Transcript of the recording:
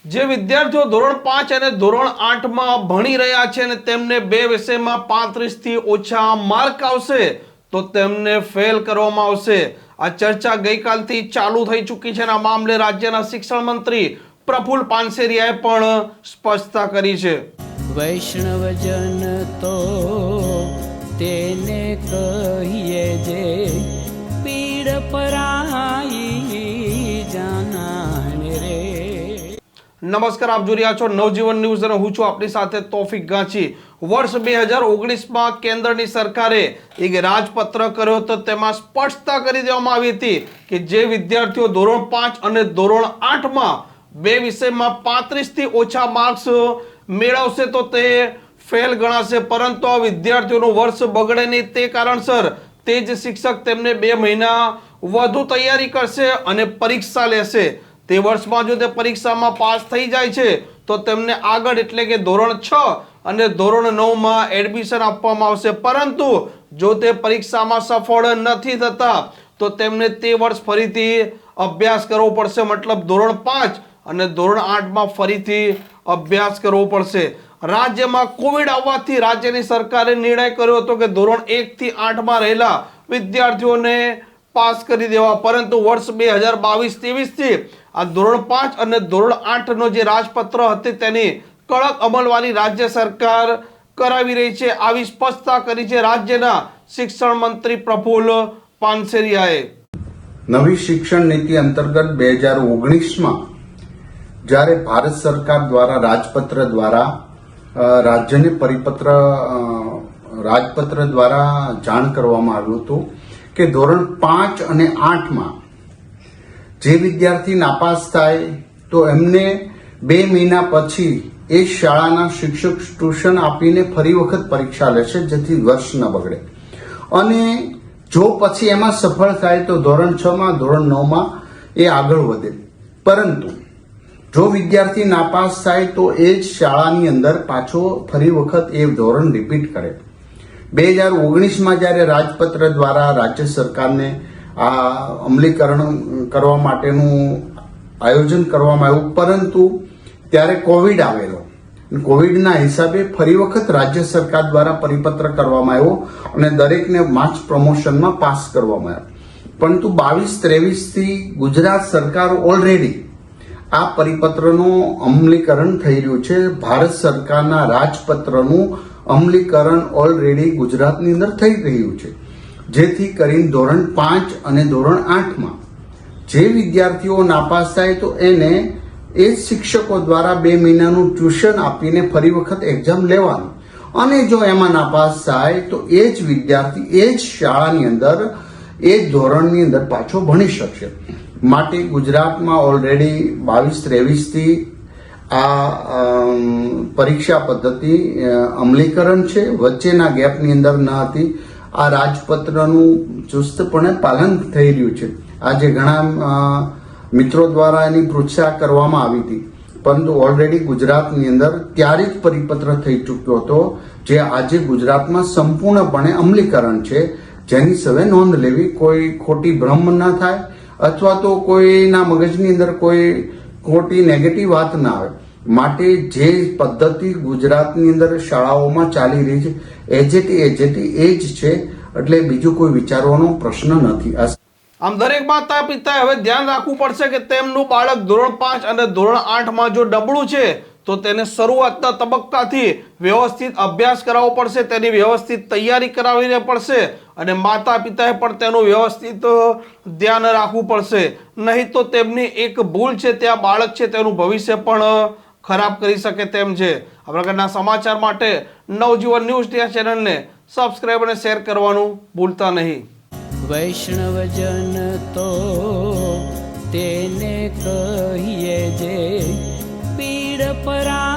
જે વિદ્યાર્થીઓ ધોરણ 5 અને ધોરણ 8 માં ભણી રહ્યા છે અને તેમને બે વિષયમાં 35 થી ઓછા માર્ક આવશે તો તેમને ફેલ કરવામાં આવશે। આ ચર્ચા ગઈકાલથી ચાલુ થઈ ચૂકી છે અને આ મામલે રાજ્યના શિક્ષણ મંત્રી પ્રફુલ્લ પાનસેરિયાએ પણ સ્પષ્ટતા કરી છે। વૈષ્ણવજન તો તેને કહીએ જે પીડ પરાઈ જાનાને રે। નમસ્કાર, આપ જોઈ રહ્યા છો નવજીવન ન્યૂઝ અને હું છું આપની સાથે તોફિક ગાંચી। વર્ષ 2019માં કેન્દ્રની સરકારે એક રાજપત્ર કર્યો હતો, તેમાં સ્પષ્ટતા કરી દેવામાં આવી હતી કે જે વિદ્યાર્થીઓ ધોરણ 5 અને ધોરણ 8માં બે વિષયમાં 35 થી ઓછા માર્ક્સ મેળવશે તો તે ફેલ ગણાશે, પરંતુ આ વિદ્યાર્થીઓનું વર્ષ બગડે નહીં તે કારણસર તે જ શિક્ષક તેમને 2 મહિના વધુ તૈયારી કરશે અને પરીક્ષા લેશે। તે વર્ષમાં જો તે પરીક્ષામાં પાસ થઈ જાય છે તો તેમને આગળ એટલે કે ધોરણ 6 અને ધોરણ 9માં એડમિશન આપવામાં આવશે, પરંતુ જો તે પરીક્ષામાં સફળ નથી થતા તો તેમને તે વર્ષ ફરીથી અભ્યાસ કરવો પડશે, મતલબ ધોરણ 5 અને ધોરણ 8માં ફરીથી અભ્યાસ કરવો પડશે। રાજ્યમાં કોવિડ આવવાથી રાજ્યની સરકારે નિર્ણય કર્યો હતો કે ધોરણ 1 થી 8માં રહેલા વિદ્યાર્થીઓને પાસ કરી દેવા, પરંતુ વર્ષ 2022-23 થી આ ધોરણ 5 અને ધોરણ 8નો જે રાજપત્ર હતી તેની કડક અમલવારી રાજ્ય સરકાર કરાવી રહી છે। આવી સ્પષ્ટતા કરી છે રાજ્યના શિક્ષણ મંત્રી પ્રફુલ્લ પાનસેરિયાએ। નવી શિક્ષણ નીતિ અંતર્ગત 2019માં જ્યારે ભારત સરકાર દ્વારા રાજપત્ર દ્વારા રાજ્યને રાજપત્ર દ્વારા જાણ કરવામાં આવ્યું હતું કે ધોરણ 5 અને 8માં જે વિદ્યાર્થી નાપાસ થાય તો એમને 2 મહિના પછી એ શાળાના શિક્ષક ટ્યુશન આપીને ફરી વખત પરીક્ષા લેશે, જેથી વર્ષ ન બગડે। અને જો પછી એમાં સફળ થાય તો ધોરણ 6માં ધોરણ 9માં એ આગળ વધે, પરંતુ જો વિદ્યાર્થી નાપાસ થાય તો એ જ શાળાની અંદર પાછો ફરી વખત એ ધોરણ રિપીટ કરે। 2019માં જ્યારે રાજપત્ર દ્વારા રાજ્ય સરકારને આ અમલીકરણ કરવા માટેનું આયોજન કરવામાં આવ્યું, પરંતુ ત્યારે કોવિડ આવેલો, કોવિડના હિસાબે ફરી વખત રાજ્ય સરકાર દ્વારા પરિપત્ર કરવામાં આવ્યો અને દરેકને માર્ચ પ્રમોશનમાં પાસ કરવામાં આવ્યો, પરંતુ 22-23 થી ગુજરાત સરકાર ઓલરેડી આ પરિપત્રનું અમલીકરણ થઈ રહ્યું છે। ભારત સરકારના રાજપત્રનું અમલીકરણ ઓલરેડી ગુજરાતની અંદર થઈ રહ્યું છે, જેથી કરીને ધોરણ 5 અને ધોરણ 8માં જે વિદ્યાર્થીઓ નાપાસ થાય તો એને એ શિક્ષકો દ્વારા 2 મહિનાનું ટ્યુશન આપીને ફરી વખત એક્ઝામ લેવાનું, અને જો એમાં નાપાસ થાય તો એ જ વિદ્યાર્થી એ જ શાળાની અંદર એ જ ધોરણની અંદર પાછો ભણી શકશે। માટે ગુજરાતમાં ઓલરેડી 22-23 થી આ પરીક્ષા પદ્ધતિ અમલીકરણ છે, વચ્ચેના ગેપની અંદર ન હતી। આ રાજપત્રનું ચુસ્તપણે પાલન થઈ રહ્યું છે। આજે ઘણા મિત્રો દ્વારા એની પૃચ્છા કરવામાં આવી હતી, પરંતુ ઓલરેડી ગુજરાતની અંદર ત્યારે જ પરિપત્ર થઈ ચૂક્યો હતો, જે આજે ગુજરાતમાં સંપૂર્ણપણે અમલીકરણ છે, જેની સવે નોંધ લેવી, કોઈ ખોટી ભ્રમ ન થાય અથવા તો કોઈના મગજની અંદર કોઈ ખોટી નેગેટિવ વાત ના આવે। માટે જે પદ્ધતિ ગુજરાતની અંદર શાળાઓમાં ચાલી રહી છે એ જ છે, એટલે બીજું કોઈ વિચારવાનો પ્રશ્ન નથી। આમ દરેક માતા પિતાએ હવે ધ્યાન રાખવું પડશે કે તેમનું બાળક ધોરણ 5 અને ધોરણ 8માં જો નબળું છે તો તેને શરૂઆતના તબક્કાથી વ્યવસ્થિત અભ્યાસ કરાવવો પડશે, તેની વ્યવસ્થિત તૈયારી કરાવીને પડશે અને માતા પિતાએ પણ તેનું વ્યવસ્થિત ધ્યાન રાખવું પડશે, નહીં તો તેમની એક ભૂલ છે ત્યાં બાળક છે તેનું ભવિષ્ય પણ ખરાબ કરી શકે તેમ છે। આ પ્રકારના સમાચાર માટે નવજીવન ન્યૂઝ ચેનલને સબસ્ક્રાઇબ અને શેર કરવાનું ભૂલતા નહીં। વૈષ્ણવજન તો તેને કહીએ જે પીડ પરા